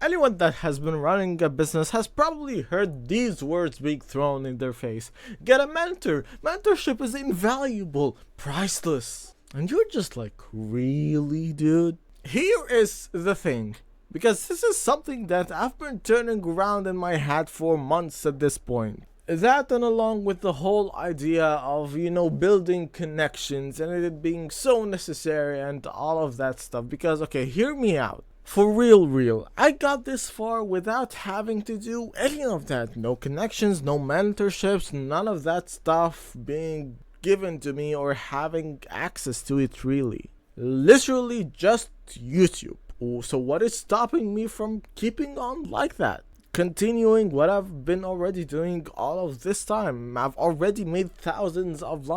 Anyone that has been running a business has probably heard these words being thrown in their face. Get a mentor. Mentorship is invaluable, priceless. And you're just like, really, dude? Here is the thing. Because this is something that I've been turning around in my head for months at this point. That, and along with the whole idea of, building connections and it being so necessary and all of that stuff. Because, okay, hear me out. For real, I got this far without having to do any of that. No connections, no mentorships, none of that stuff being given to me or having access to it really. Literally just YouTube. So what is stopping me from keeping on like that? Continuing what I've been already doing all of this time. I've already made thousands of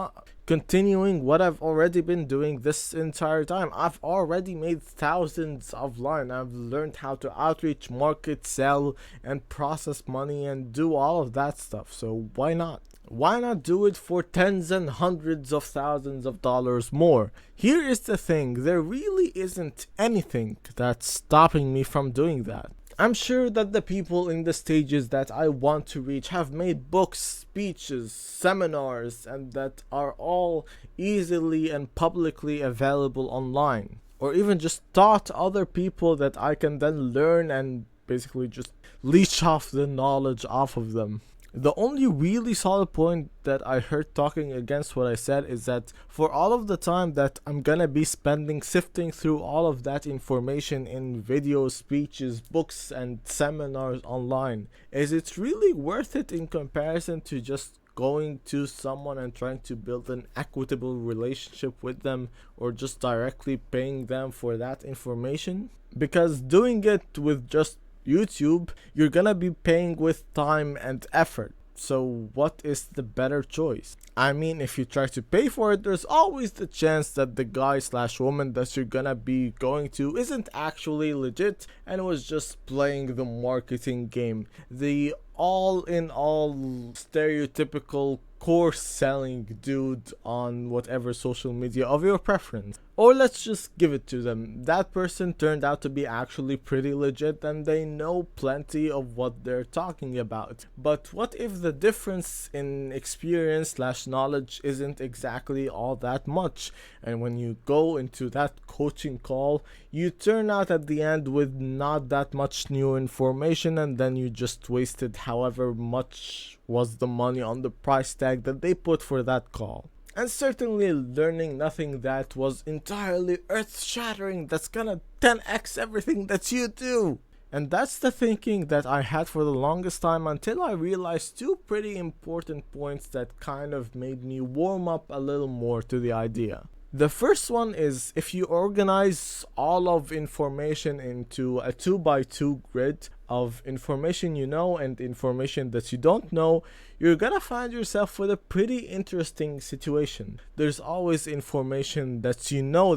continuing what I've already been doing this entire time. I've already made thousands of lines. I've learned how to outreach, market, sell, and process money and do all of that stuff. So why not? Why not do it for tens and hundreds of thousands of dollars more? Here is the thing, there really isn't anything that's stopping me from doing that. I'm sure that the people in the stages that I want to reach have made books, speeches, seminars, and that are all easily and publicly available online. Or even just taught other people that I can then learn and basically just leech off the knowledge off of them. The only really solid point that I heard talking against what I said is that for all of the time that I'm gonna be spending sifting through all of that information in videos, speeches, books, and seminars online, is it really worth it in comparison to just going to someone and trying to build an equitable relationship with them, or just directly paying them for that information? Because doing it with just YouTube, you're gonna be paying with time and effort. So what is the better choice? I mean, if you try to pay for it, there's always the chance that the guy/woman that you're gonna be going to isn't actually legit and was just playing the marketing game. The all in all stereotypical course selling dude on whatever social media of your preference. Or let's just give it to them. That person turned out to be actually pretty legit and they know plenty of what they're talking about. But what if the difference in experience/knowledge isn't exactly all that much? And when you go into that coaching call, you turn out at the end with not that much new information, and then you just wasted however much was the money on the price tag that they put for that call. And certainly learning nothing that was entirely earth-shattering that's gonna 10x everything that you do. And that's the thinking that I had for the longest time until I realized two pretty important points that kind of made me warm up a little more to the idea. The first one is, if you organize all of information into a 2x2 grid of information you know and information that you don't know, you're gonna find yourself with a pretty interesting situation. There's always information that you know,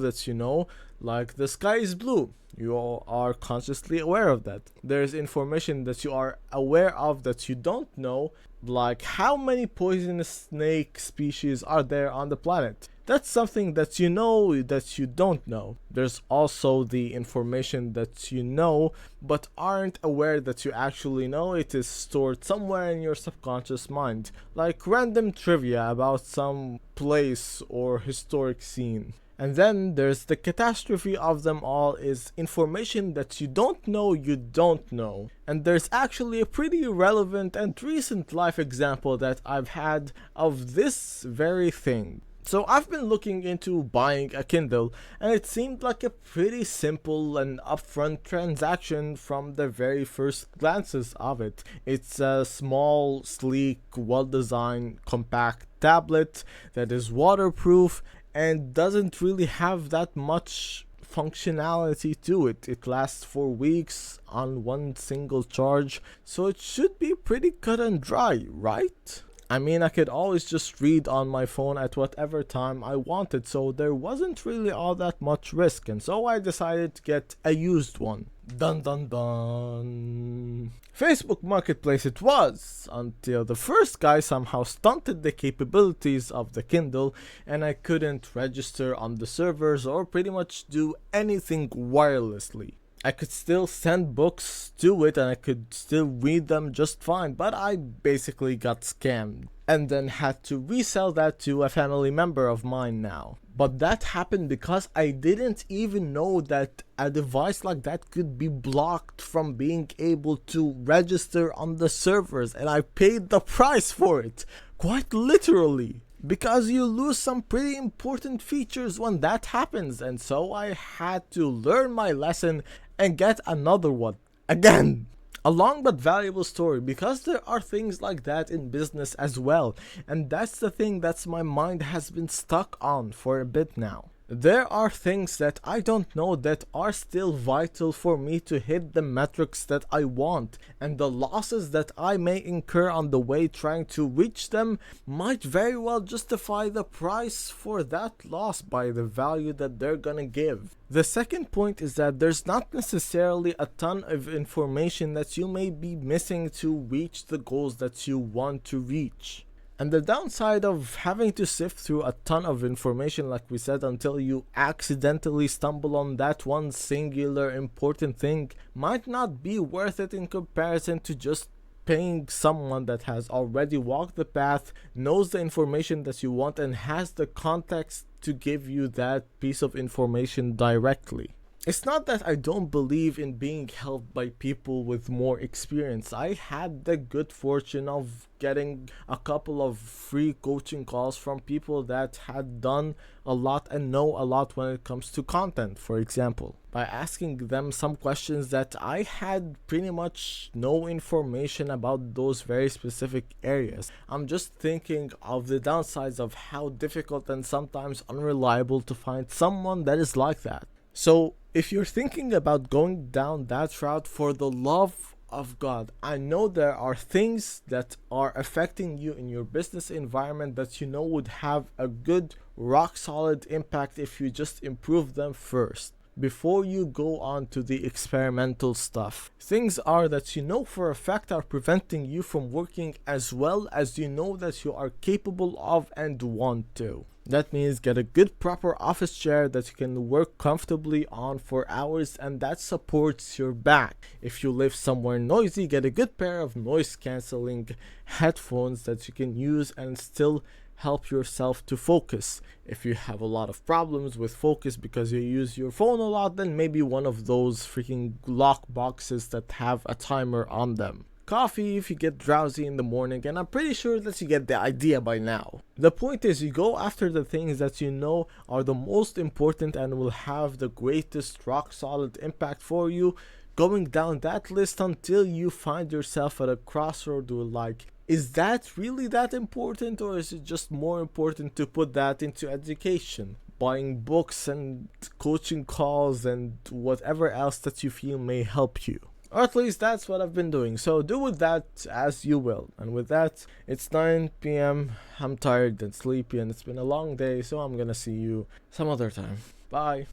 like the sky is blue. You all are consciously aware of that. There's information that you are aware of that you don't know, like how many poisonous snake species are there on the planet. That's something that you know that you don't know. There's also the information that you know but aren't aware that you actually know. It is stored somewhere in your subconscious mind, like random trivia about some place or historic scene. And then there's the catastrophe of them all, is information that you don't know. And there's actually a pretty relevant and recent life example that I've had of this very thing. So I've been looking into buying a Kindle, and it seemed like a pretty simple and upfront transaction from the very first glances of it. It's a small, sleek, well-designed, compact tablet that is waterproof and doesn't really have that much functionality to it. It lasts for weeks on one single charge, so it should be pretty cut and dry, right? I mean, I could always just read on my phone at whatever time I wanted, so there wasn't really all that much risk, and so I decided to get a used one. Dun dun dun. Facebook Marketplace it was, until the first guy somehow stunted the capabilities of the Kindle and I couldn't register on the servers or pretty much do anything wirelessly. I could still send books to it and I could still read them just fine, but I basically got scammed and then had to resell that to a family member of mine now. But that happened because I didn't even know that a device like that could be blocked from being able to register on the servers, and I paid the price for it, quite literally. Because you lose some pretty important features when that happens, and so I had to learn my lesson and get another one again. A long but valuable story, because there are things like that in business as well, and that's the thing that my mind has been stuck on for a bit now. There are things that I don't know that are still vital for me to hit the metrics that I want, and the losses that I may incur on the way trying to reach them might very well justify the price for that loss by the value that they're gonna give. The second point is that there's not necessarily a ton of information that you may be missing to reach the goals that you want to reach. And the downside of having to sift through a ton of information, like we said, until you accidentally stumble on that one singular important thing, might not be worth it in comparison to just paying someone that has already walked the path, knows the information that you want, and has the context to give you that piece of information directly. It's not that I don't believe in being helped by people with more experience. I had the good fortune of getting a couple of free coaching calls from people that had done a lot and know a lot when it comes to content, for example, by asking them some questions that I had pretty much no information about those very specific areas. I'm just thinking of the downsides of how difficult and sometimes unreliable to find someone that is like that. So, if you're thinking about going down that route, for the love of God, I know there are things that are affecting you in your business environment that you know would have a good, rock solid impact if you just improve them first, before you go on to the experimental stuff. Things are that you know for a fact are preventing you from working as well as you know that you are capable of and want to. That means get a good proper office chair that you can work comfortably on for hours and that supports your back. If you live somewhere noisy, get a good pair of noise cancelling headphones that you can use and still help yourself to focus. If you have a lot of problems with focus because you use your phone a lot, then maybe one of those freaking lock boxes that have a timer on them. Coffee if you get drowsy in the morning, and I'm pretty sure that you get the idea by now. The point is, you go after the things that you know are the most important and will have the greatest rock solid impact for you, going down that list until you find yourself at a crossroad where like, is that really that important, or is it just more important to put that into education? Buying books and coaching calls and whatever else that you feel may help you. Or at least that's what I've been doing. So do with that as you will. And with that, it's 9 p.m. I'm tired and sleepy and it's been a long day, so I'm gonna see you some other time. Bye.